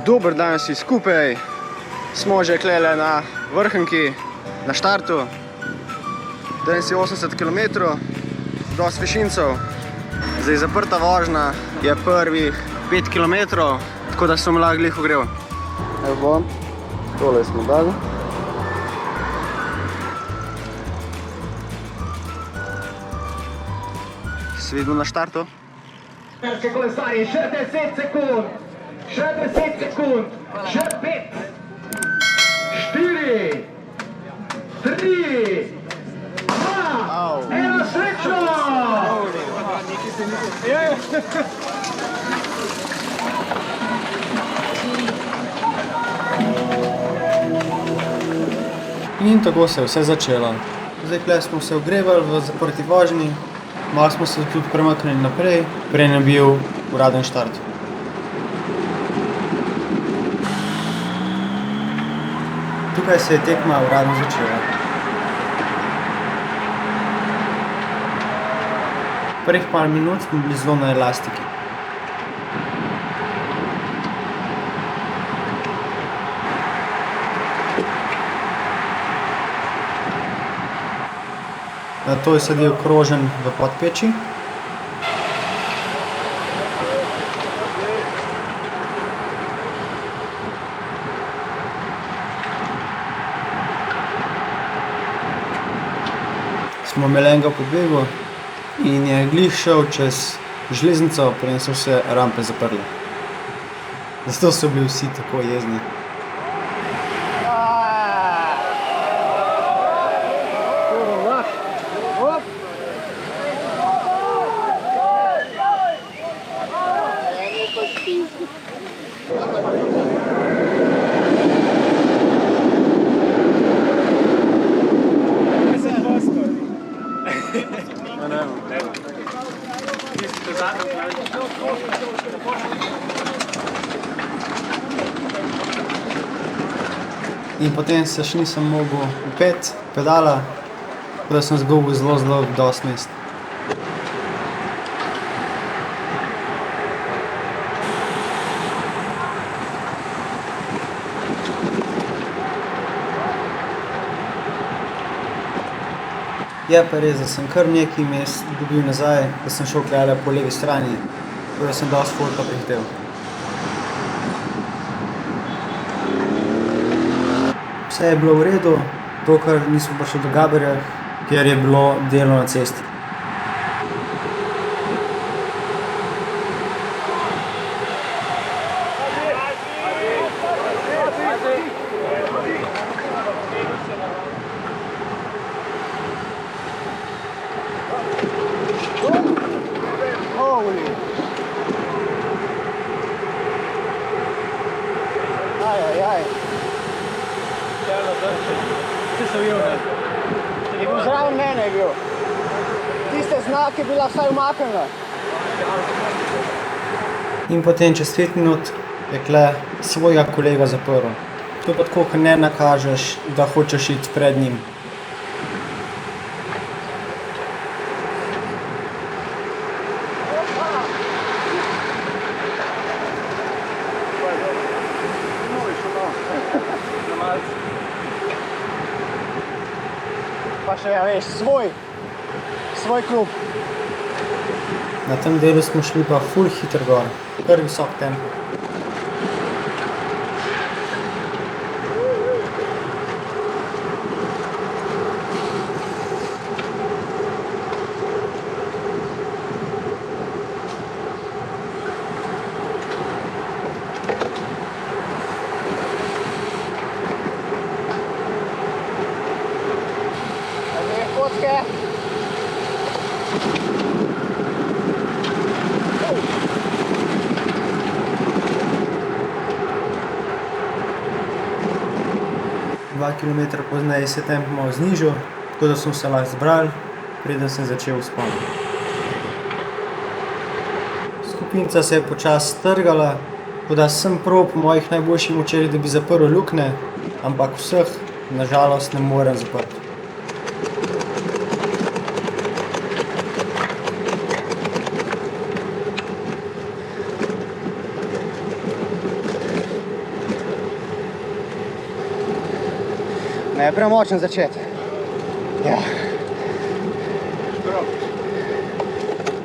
Dober dan vsi skupaj, smo že klele na vrhnki, na štartu. Danes je 80 km, dosti višincev. Zdaj zaprta vožnja je prvih 5 km, tako da sem lahko glih ogrel. Evo, tole smo dali. Se vidimo na štartu. Kolesarji, še 10 sekund, še 10 sekund, še 5, 4, 3, 2, 1, srečno! In tako se je vse začelo. Zdaj tukaj smo se ogrevali v zaprti vožnji, malo smo se tudi premaknili naprej, prej je bil uraden štart. Tukaj se je tekma uradno začela. Prvih par minut smo bili zelo na elastiki. Nato je sedel krožen v podpeči. Smo imeli enega po begu in je glih šel čez železnico, preden so se rampe zaprle. Zato so bili vsi tako jezni. In potem se še nisem mogel upeti pedala, da sem izgubil zelo dosti mest. Je pa res, da sem kar nekaj mest dobil nazaj, da sem šel klele po levi strani, tako da sem dosti furta prihitel. Vse je bilo v redu, dokler nismo prišli do Gaberja, kjer je bilo delo na cesti. Je bil zraven mene, je bil. Tiste znake je bila vsaj umaknjena. In potem čez 5 minut je kle svojega kolega zaprl. To je pa tako, ko ne nakažeš, da hočeš iti pred njim. Pa še, veš, svoj klub. Na tem delu smo šli pa ful hitro gor, kar visok tempo. Kocke. Dva kilometra pozneje se tempo malo znižal, tako da smo se lahko zbrali, preden sem začel vzpon. Skupinca se je počasi strgala, tako da sem prav po mojih najboljših močeh, da bi zaprl luknje, ampak vseh nažalost ne morem zaprti. Ne, premočen začeti. Ja.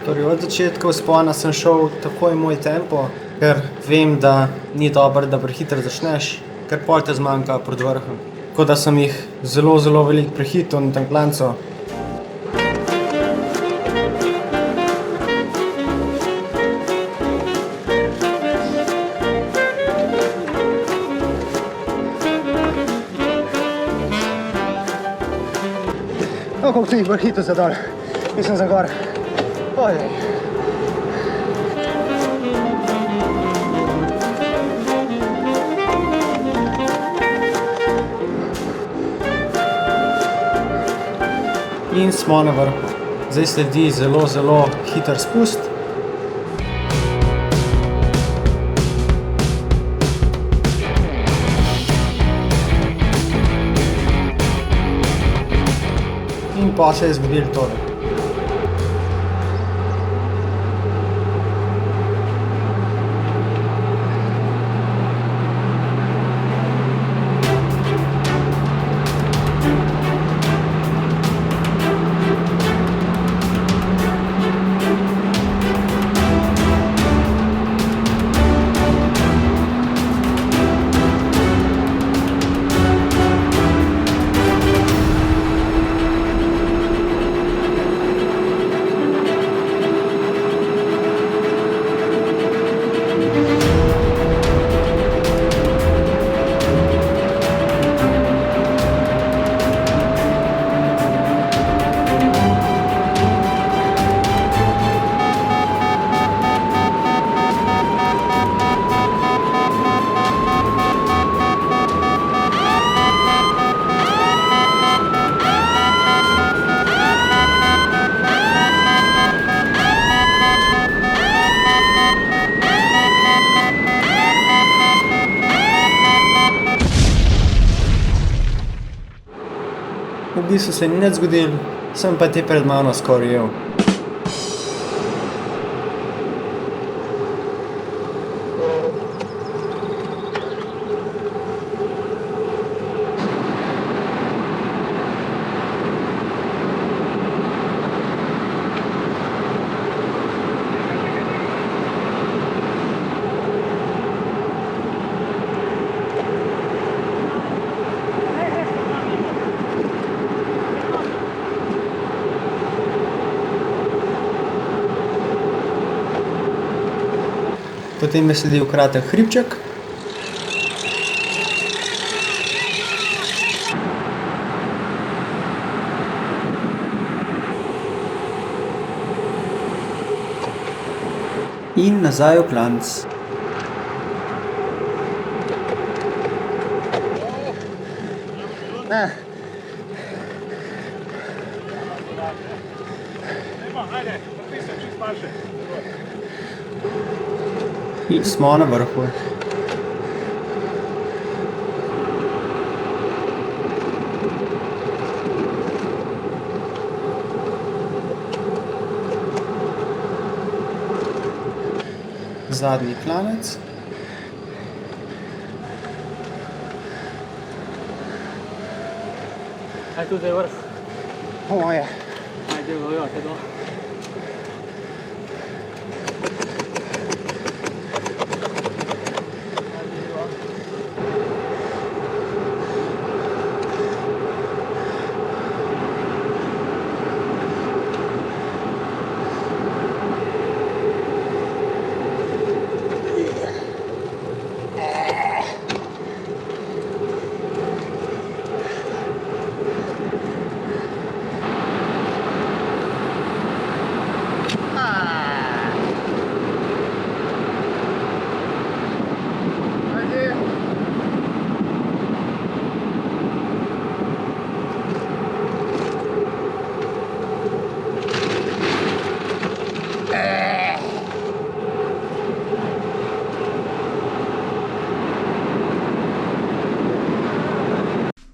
Torej, od začetka vzpona sem šel takoj moj tempo, ker vem, da ni dobro, da prehitro začneš, ker pol te zmanjka pred vrhom. Tako da sem jih zelo veliko prehitel na tem klancu. No, koliko sem jih prehitel za dol. Mislim za gor. Ojej. In smo na vrhu. Zdaj sledi zelo hiter spust. In pa se je zgodilo tole. V bistvu se ni nič zgodilo, sem pa te pred mano skoraj jel. Potem je sledil kratek hribček. In nazaj v klanc. Ne. In smo na vrhu. Zadnji klanec. Aj tu zdaj vrh. Moje. Ajde, vojo, te do.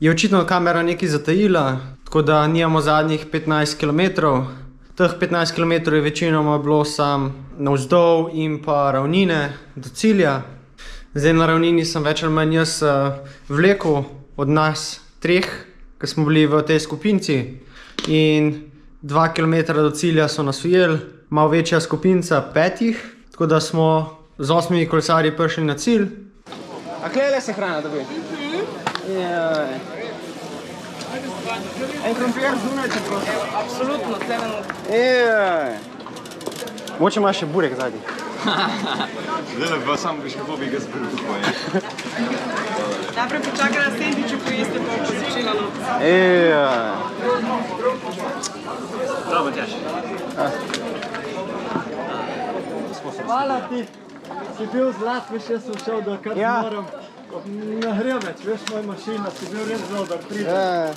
Je očitno kamera nekaj zatajila, tako da nimamo zadnjih 15 km. Teh 15 km je večinoma bilo sam navzdol in pa ravnine do cilja. Zdaj na ravnini sem več ali manj jaz vlekel od nas treh, ki smo bili v tej skupinci, in 2 km do cilja so nas ujeli, malo večja skupinca 5, tako da smo z 8 kolesarji prišli na cilj. A klele se hrana dobi? Jaj. En krompir zunaj, če prosim. Absolutno, tle Jaj. Moče imaš še burek zadnji. Zdaj pa sam biš kako bi ga zbril tako. Najprej počakaj na sendviče, pojeste pa bo začela noč. Jaj. Dobro, Matjaž. Hvala ti, si bil zlat, veš, jaz sem šel, da kar Ja. moram na hrebec, veš, moja mašina, si bil res dober, pridem.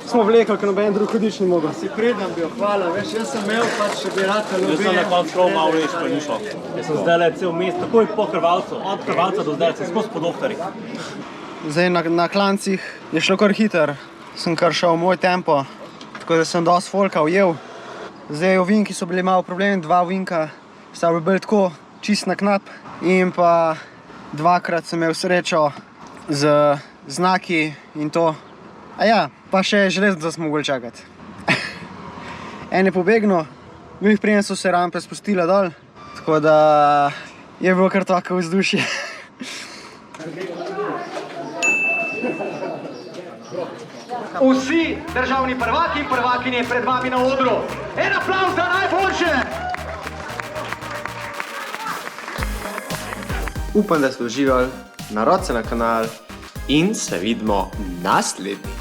Smo vlekli, ker noben drug hodič ni mogel. Si pridem bil, hvala, veš, jaz sem imel, pač še bi rad Jaz sem na koncu šel malo reč, pa ni šlo. Jaz sem zdaj cel mesec, takoj po Krvalcu, od Krvalca do zdaj, sem skozi po doktorih. Zdaj na klancih je šlo kar hiter, sem kar šel v moj tempo, tako da sem dosti folka ujel. Zdaj ovinki so bili malo problem, 2 ovinka sta bili tako čist na knap in pa 2-krat sem imel srečo z znaki in to. A ja, pa še železnico smo mogli čakati. En je pobegnil, glih preden so se rampe spustile dol, tako da je bilo kar tako vzdušje. Vsi državni prvaki in prvakinje pred vami na odru. En aplavz za najboljše! Upam, da ste uživali, naročite na kanal in se vidimo naslednjič.